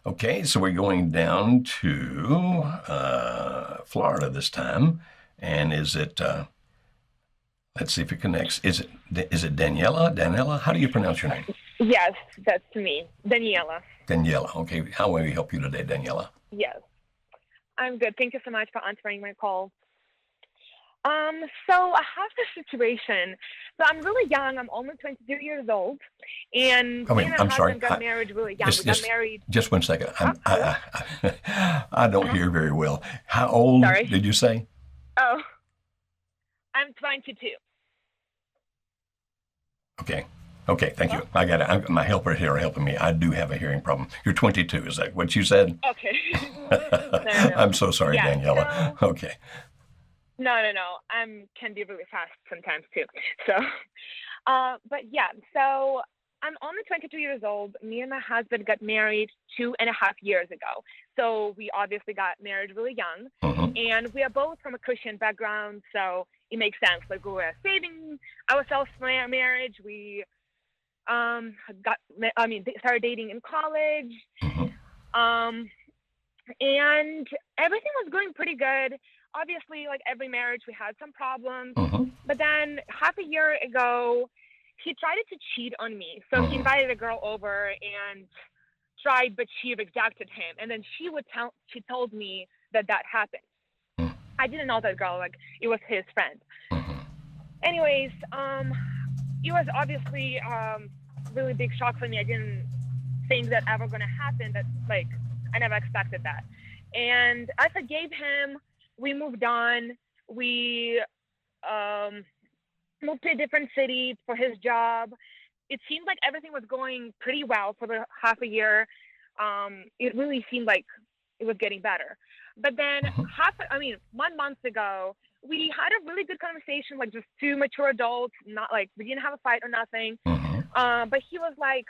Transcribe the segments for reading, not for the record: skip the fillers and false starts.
Okay, so we're going down to Florida this time. And is it, let's see if it connects. Is it Daniela? Daniela? How do you pronounce your name? Yes, that's me, Daniela. Daniela. Okay, how may we help you today, Daniela? Yes, I'm good. Thank you so much for answering my call. So I have this situation. So I'm really young. I'm only 22 years old, and I me mean, and my I'm sorry. husband got married really young. Just, We got just, married. just 1 second. Oh, hello. I don't Uh-huh. hear very well. How old Sorry. did you say? Oh, I'm 22. Okay. Okay, thank Hello. you. I got it. My helper here are helping me. I do have a hearing problem. You're 22, is that what you said? Okay. No, no, no. I'm so sorry, Yeah. Daniela. So Okay. no, no, no. I'm can be really fast sometimes too. So, but yeah. So I'm only 22 years old. Me and my husband got married 2.5 years ago. So we obviously got married really young, Hmm. and we are both from a Christian background. So it makes sense. Like we were saving ourselves for marriage. We got. I mean, started dating in college. Hmm. Um, and everything was going pretty good. Obviously, like every marriage, we had some problems. Hmm. But then half a year ago, he tried to cheat on me. So he Hmm. invited a girl over and tried, but she rejected him. And then she told me that that happened. I didn't know that girl. Like it was his friend. Hmm. Anyways, it was obviously really big shock for me. I didn't think that ever gonna happen. That like I never expected that. And I forgave him. We moved on. We um, moved to a different city for his job. It seemed like everything was going pretty well for the half a year. It really seemed like it was getting better. But then I mean, 1 month ago, we had a really good conversation, like just two mature adults, not like we didn't have a fight or nothing. Hmm. But he was like,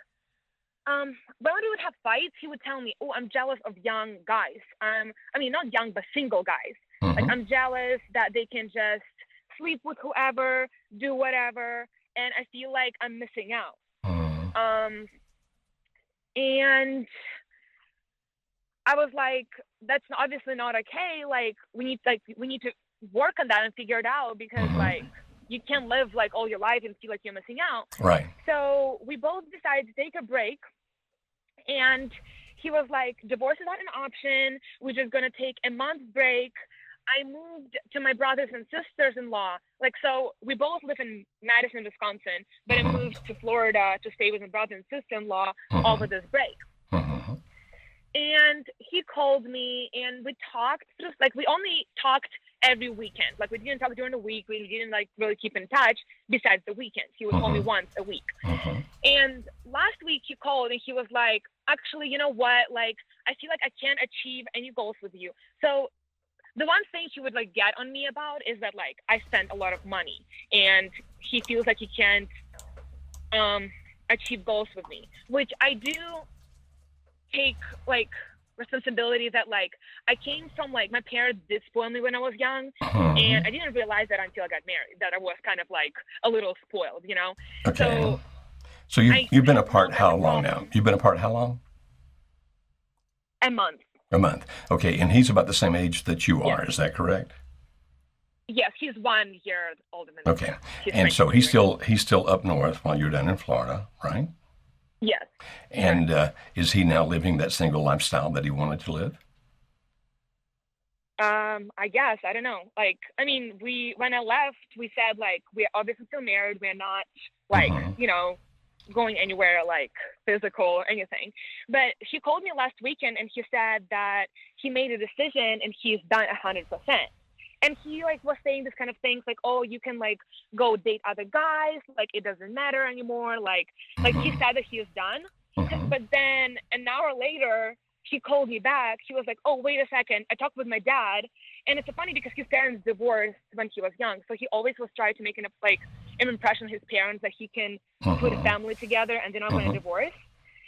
when we would have fights, he would tell me, "Oh, I'm jealous of young guys. I mean, not young, but single guys. Like Hmm. I'm jealous that they can just sleep with whoever, do whatever, and I feel like I'm missing out." Hmm. Um, and I was like, "That's obviously not okay. Like we need to work on that and figure it out because Hmm. like you can't live like all your life and feel like you're missing out." Right. So we both decided to take a break. And he was like, divorce is not an option. We're just going to take a month break. I moved to my brothers and sisters in law. Like, so we both live in Madison, Wisconsin, but I Hmm. moved to Florida to stay with my brother and sister in law Hmm. over this break. Hmm. And he called me and we talked, just like, we only talked every weekend. Like, we didn't talk during the week. We didn't, like, really keep in touch besides the weekends. He would call me Hmm. once a week. Hmm. And last week he called and he was like, actually, you know what? Like, I feel like I can't achieve any goals with you. So the one thing he would like get on me about is that like I spent a lot of money and he feels like he can't um achieve goals with me, which I do take like responsibility that like I came from like my parents did spoil me when I was young and Hmm. I didn't realize that until I got married that I was kind of like a little spoiled, you know? Okay. So So you've I you've been have no apart better how long now? problem You've been apart how long? a month. A month. Okay, and he's about the same age that you Yes. are. Is that correct? Yes, he's 1 year older than me. Okay. He's And so 22 he's right now. still up north while you're down in Florida, right? Yes, And correct. is he now living that single lifestyle that he wanted to live? I guess I don't know. Like, I mean, we when I left, we said like we're obviously still married. We're not like Hmm. going anywhere like physical or anything. But he called me last weekend and he said that he made a decision and he's done 100%. And he like was saying this kind of things like, oh, you can like go date other guys, like it doesn't matter anymore. Like he Hmm. said that he is done. Hmm. But then an hour later, he called me back. He was like, oh, wait a second. I talked with my dad. And it's funny because his parents divorced when he was young. So he always was trying to make an impression on his parents that he can put a Hmm. family together and they're not going to Hmm. divorce.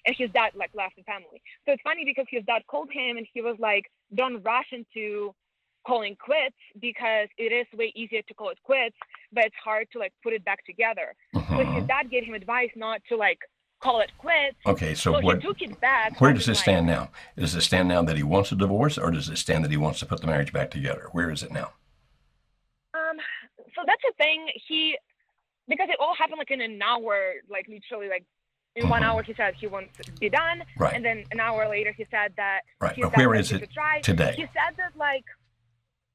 And his dad like left the family. So it's funny because his dad called him and he was like, don't rush into calling quits because it is way easier to call it quits, but it's hard to like put it back together. So his Hmm. dad gave him advice not to like call it quits. Okay, so So what? he took it back. Where but does it's it stand now? Does it stand now that he wants a divorce, or does it stand that he wants to put the marriage back together? Where is it now? So that's the thing. Because it all happened like in an hour, like literally like in 1 hour he said he wants to be done. Right. And then an hour later he said that Right. he's But where desperate is it to try. today? He said that like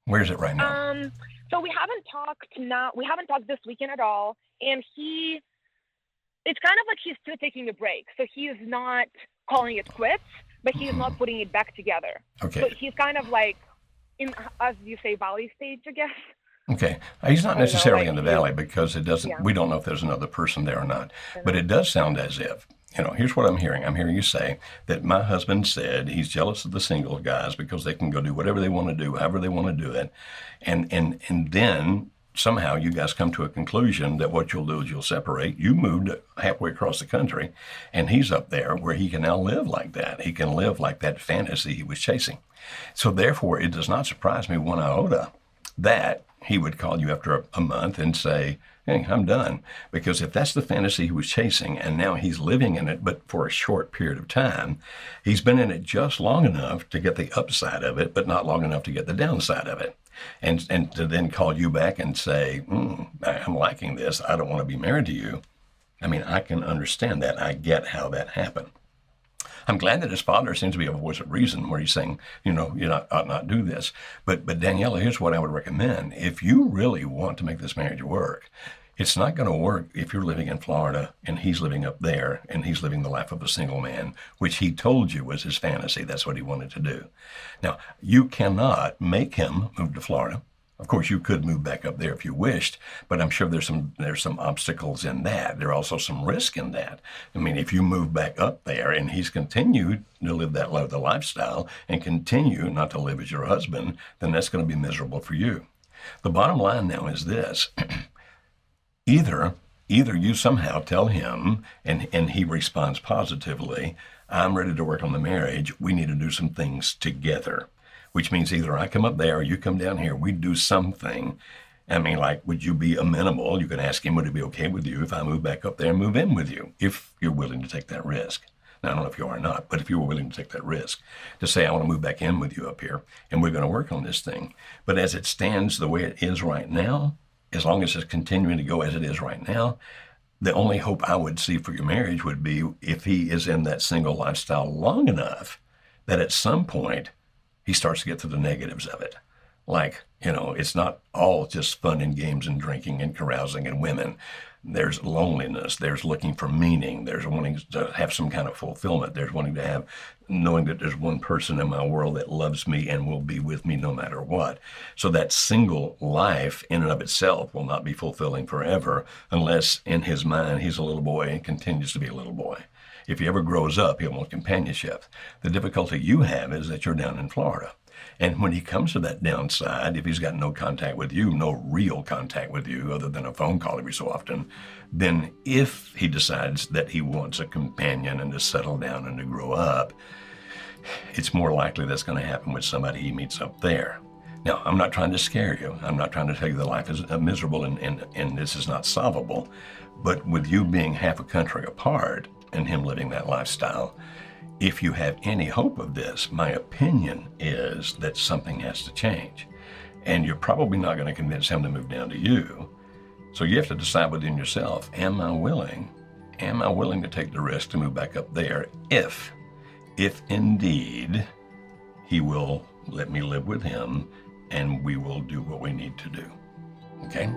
Where is it right now? so we haven't talked this weekend at all. And it's kind of like he's still taking a break. So he's not calling it quits, but he's not putting it back together. Okay. So he's kind of like in, as you say, valley stage, I guess. Okay. He's not I don't know, necessarily like in the he- valley because it doesn't, Yeah. we don't know if there's another person there or not. But it does sound as if, here's what I'm hearing. I'm hearing you say that my husband said he's jealous of the single guys because they can go do whatever they want to do, however they want to do it. And then somehow you guys come to a conclusion that what you'll do is you'll separate. You moved halfway across the country, and he's up there where he can now live like that. He can live like that fantasy he was chasing. So therefore, it does not surprise me one iota that he would call you after a month and say, hey, I'm done. Because if that's the fantasy he was chasing and now he's living in it, but for a short period of time, he's been in it just long enough to get the upside of it, but not long enough to get the downside of it. And to then call you back and say, I'm liking this. I don't want to be married to you. I mean, I can understand that. I get how that happened. I'm glad that his father seems to be a voice of reason where he's saying, you ought not do this. But Daniela, here's what I would recommend. If you really want to make this marriage work, it's not going to work if you're living in Florida and he's living up there and he's living the life of a single man, which he told you was his fantasy. That's what he wanted to do. Now, you cannot make him move to Florida. Of course, you could move back up there if you wished, but I'm sure there's some obstacles in that. There are also some risk in that. I mean, if you move back up there and he's continued to live the lifestyle and continue not to live as your husband, then that's going to be miserable for you. The bottom line now is this. Either you somehow tell him and he responds positively, I'm ready to work on the marriage. We need to do some things together. Which means either I come up there or you come down here, we do something. I mean, like, would you be amenable? You can ask him, would it be okay with you if I move back up there and move in with you, if you're willing to take that risk? Now, I don't know if you are or not, but if you were willing to take that risk, to say, I want to move back in with you up here, and we're going to work on this thing. But as it stands the way it is right now, as long as it's continuing to go as it is right now, the only hope I would see for your marriage would be if he is in that single lifestyle long enough that at some point, he starts to get to the negatives of it. Like, it's not all just fun and games and drinking and carousing and women. There's loneliness. There's looking for meaning. There's wanting to have some kind of fulfillment. There's wanting to have, knowing that there's one person in my world that loves me and will be with me no matter what. So that single life in and of itself will not be fulfilling forever unless in his mind he's a little boy and continues to be a little boy. If he ever grows up, he'll want companionship. The difficulty you have is that you're down in Florida. And when he comes to that downside, if he's got no contact with you, no real contact with you other than a phone call every so often, then if he decides that he wants a companion and to settle down and to grow up, it's more likely that's going to happen with somebody he meets up there. Now, I'm not trying to scare you. I'm not trying to tell you that life is miserable and this is not solvable. But with you being half a country apart, and him living that lifestyle, if you have any hope of this, my opinion is that something has to change. And you're probably not going to convince him to move down to you. So you have to decide within yourself, am I willing to take the risk to move back up there if indeed he will let me live with him and we will do what we need to do. Okay?